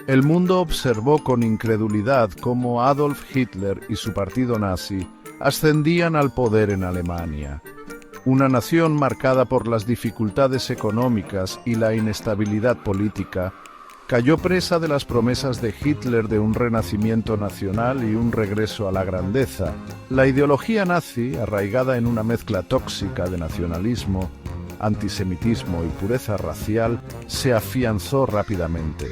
El mundo observó con incredulidad cómo Adolf Hitler y su partido nazi ascendían al poder en Alemania. Una nación marcada por las dificultades económicas y la inestabilidad política, cayó presa de las promesas de Hitler de un renacimiento nacional y un regreso a la grandeza. La ideología nazi, arraigada en una mezcla tóxica de nacionalismo, antisemitismo y pureza racial, se afianzó rápidamente.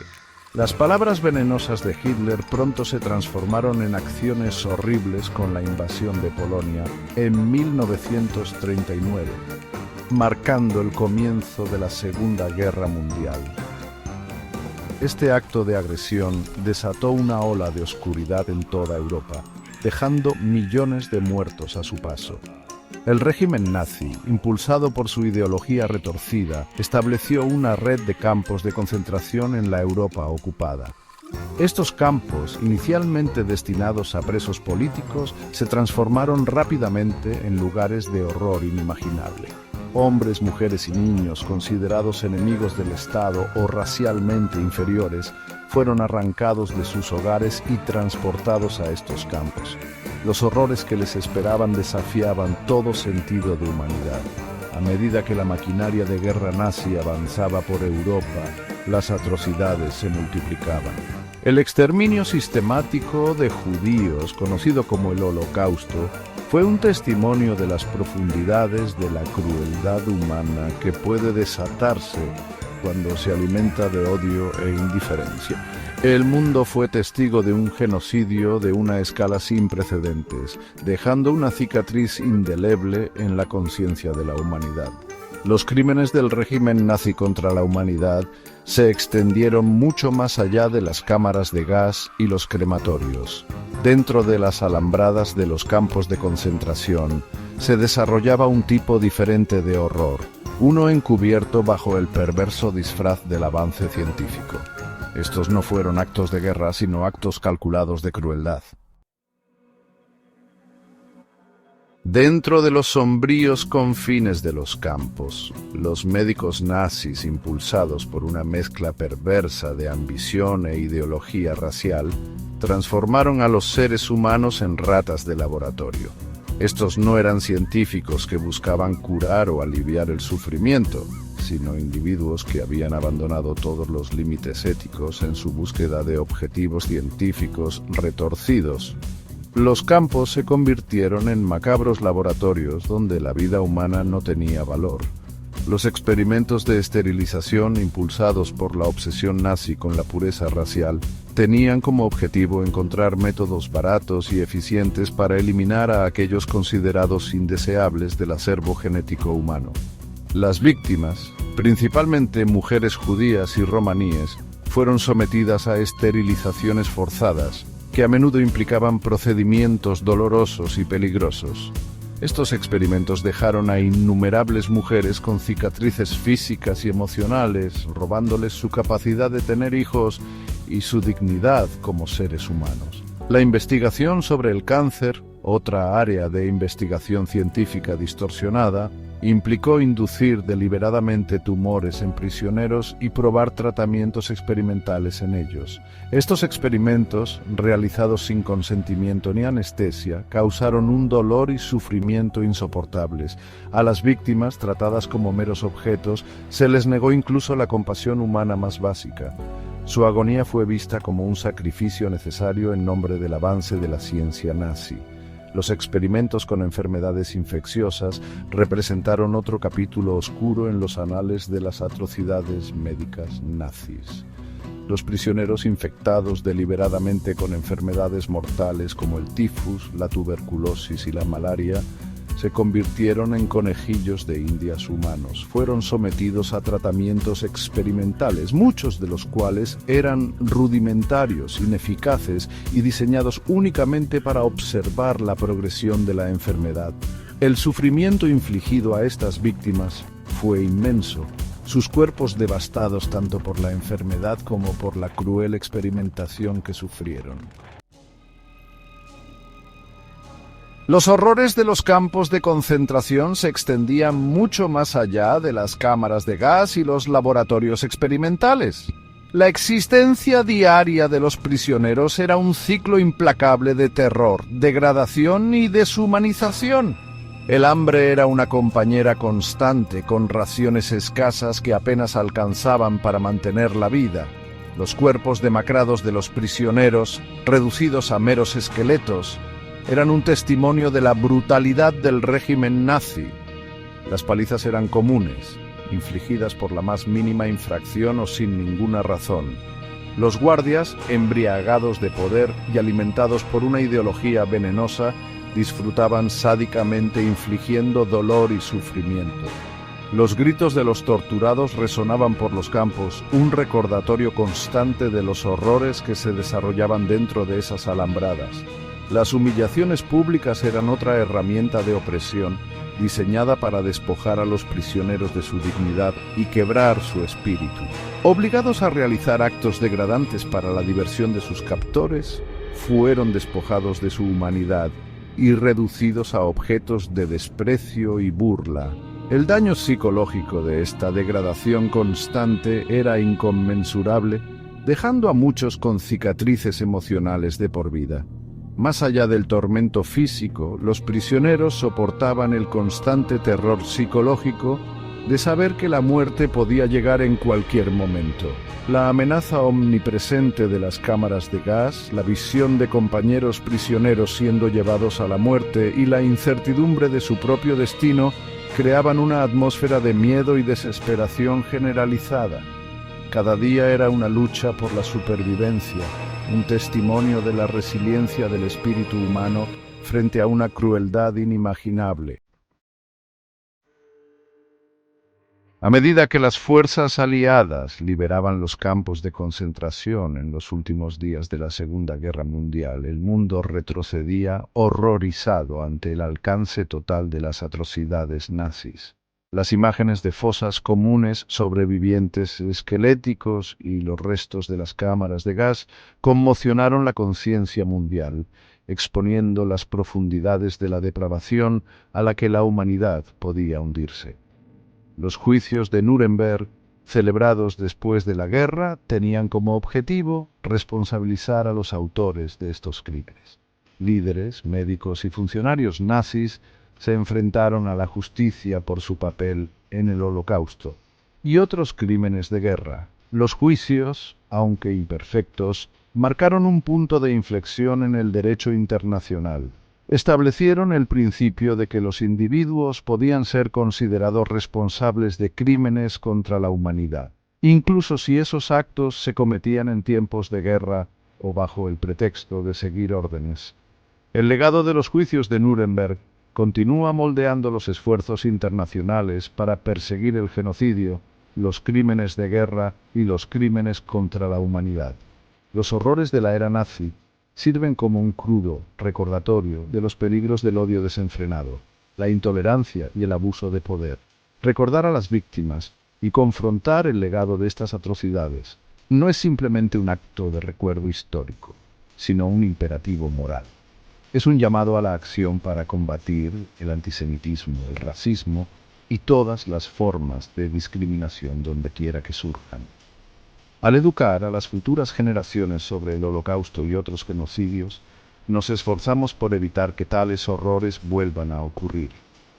Las palabras venenosas de Hitler pronto se transformaron en acciones horribles con la invasión de Polonia en 1939, marcando el comienzo de la Segunda Guerra Mundial. Este acto de agresión desató una ola de oscuridad en toda Europa, dejando millones de muertos a su paso. El régimen nazi, impulsado por su ideología retorcida, estableció una red de campos de concentración en la Europa ocupada. Estos campos, inicialmente destinados a presos políticos, se transformaron rápidamente en lugares de horror inimaginable. Hombres, mujeres y niños, considerados enemigos del Estado o racialmente inferiores, fueron arrancados de sus hogares y transportados a estos campos. Los horrores que les esperaban desafiaban todo sentido de humanidad. A medida que la maquinaria de guerra nazi avanzaba por Europa, las atrocidades se multiplicaban. El exterminio sistemático de judíos, conocido como el Holocausto, fue un testimonio de las profundidades de la crueldad humana que puede desatarse cuando se alimenta de odio e indiferencia. El mundo fue testigo de un genocidio de una escala sin precedentes, dejando una cicatriz indeleble en la conciencia de la humanidad. Los crímenes del régimen nazi contra la humanidad se extendieron mucho más allá de las cámaras de gas y los crematorios. Dentro de las alambradas de los campos de concentración se desarrollaba un tipo diferente de horror, uno encubierto bajo el perverso disfraz del avance científico. Estos no fueron actos de guerra, sino actos calculados de crueldad. Dentro de los sombríos confines de los campos, los médicos nazis, impulsados por una mezcla perversa de ambición e ideología racial, transformaron a los seres humanos en ratas de laboratorio. Estos no eran científicos que buscaban curar o aliviar el sufrimiento, sino individuos que habían abandonado todos los límites éticos en su búsqueda de objetivos científicos retorcidos. Los campos se convirtieron en macabros laboratorios donde la vida humana no tenía valor. Los experimentos de esterilización impulsados por la obsesión nazi con la pureza racial tenían como objetivo encontrar métodos baratos y eficientes para eliminar a aquellos considerados indeseables del acervo genético humano. Las víctimas, principalmente mujeres judías y romaníes, fueron sometidas a esterilizaciones forzadas, que a menudo implicaban procedimientos dolorosos y peligrosos. Estos experimentos dejaron a innumerables mujeres con cicatrices físicas y emocionales, robándoles su capacidad de tener hijos y su dignidad como seres humanos. La investigación sobre el cáncer, otra área de investigación científica distorsionada, implicó inducir deliberadamente tumores en prisioneros y probar tratamientos experimentales en ellos. Estos experimentos, realizados sin consentimiento ni anestesia, causaron un dolor y sufrimiento insoportables. A las víctimas, tratadas como meros objetos, se les negó incluso la compasión humana más básica. Su agonía fue vista como un sacrificio necesario en nombre del avance de la ciencia nazi. Los experimentos con enfermedades infecciosas representaron otro capítulo oscuro en los anales de las atrocidades médicas nazis. Los prisioneros infectados deliberadamente con enfermedades mortales como el tifus, la tuberculosis y la malaria se convirtieron en conejillos de indias humanos. Fueron sometidos a tratamientos experimentales, muchos de los cuales eran rudimentarios, ineficaces y diseñados únicamente para observar la progresión de la enfermedad. El sufrimiento infligido a estas víctimas fue inmenso. Sus cuerpos devastados tanto por la enfermedad como por la cruel experimentación que sufrieron. Los horrores de los campos de concentración se extendían mucho más allá de las cámaras de gas y los laboratorios experimentales. La existencia diaria de los prisioneros era un ciclo implacable de terror, degradación y deshumanización. El hambre era una compañera constante, con raciones escasas que apenas alcanzaban para mantener la vida. Los cuerpos demacrados de los prisioneros, reducidos a meros esqueletos, eran un testimonio de la brutalidad del régimen nazi. Las palizas eran comunes, infligidas por la más mínima infracción o sin ninguna razón. Los guardias, embriagados de poder y alimentados por una ideología venenosa, disfrutaban sádicamente infligiendo dolor y sufrimiento. Los gritos de los torturados resonaban por los campos, un recordatorio constante de los horrores que se desarrollaban dentro de esas alambradas. Las humillaciones públicas eran otra herramienta de opresión, diseñada para despojar a los prisioneros de su dignidad y quebrar su espíritu. Obligados a realizar actos degradantes para la diversión de sus captores, fueron despojados de su humanidad y reducidos a objetos de desprecio y burla. El daño psicológico de esta degradación constante era inconmensurable, dejando a muchos con cicatrices emocionales de por vida. Más allá del tormento físico, los prisioneros soportaban el constante terror psicológico de saber que la muerte podía llegar en cualquier momento. La amenaza omnipresente de las cámaras de gas, la visión de compañeros prisioneros siendo llevados a la muerte y la incertidumbre de su propio destino creaban una atmósfera de miedo y desesperación generalizada. Cada día era una lucha por la supervivencia, un testimonio de la resiliencia del espíritu humano frente a una crueldad inimaginable. A medida que las fuerzas aliadas liberaban los campos de concentración en los últimos días de la Segunda Guerra Mundial, el mundo retrocedía horrorizado ante el alcance total de las atrocidades nazis. Las imágenes de fosas comunes, sobrevivientes esqueléticos y los restos de las cámaras de gas conmocionaron la conciencia mundial, exponiendo las profundidades de la depravación a la que la humanidad podía hundirse. Los juicios de Nuremberg, celebrados después de la guerra, tenían como objetivo responsabilizar a los autores de estos crímenes. Líderes, médicos y funcionarios nazis se enfrentaron a la justicia por su papel en el Holocausto y otros crímenes de guerra. Los juicios, aunque imperfectos, marcaron un punto de inflexión en el derecho internacional. Establecieron el principio de que los individuos podían ser considerados responsables de crímenes contra la humanidad, incluso si esos actos se cometían en tiempos de guerra o bajo el pretexto de seguir órdenes. El legado de los juicios de Nuremberg continúa moldeando los esfuerzos internacionales para perseguir el genocidio, los crímenes de guerra y los crímenes contra la humanidad. Los horrores de la era nazi sirven como un crudo recordatorio de los peligros del odio desenfrenado, la intolerancia y el abuso de poder. Recordar a las víctimas y confrontar el legado de estas atrocidades no es simplemente un acto de recuerdo histórico, sino un imperativo moral. Es un llamado a la acción para combatir el antisemitismo, el racismo y todas las formas de discriminación donde quiera que surjan. Al educar a las futuras generaciones sobre el Holocausto y otros genocidios, nos esforzamos por evitar que tales horrores vuelvan a ocurrir.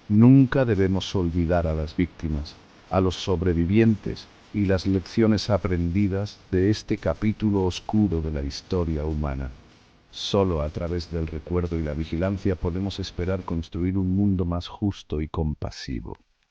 Nunca debemos olvidar a las víctimas, a los sobrevivientes y las lecciones aprendidas de este capítulo oscuro de la historia humana. Solo a través del recuerdo y la vigilancia podemos esperar construir un mundo más justo y compasivo.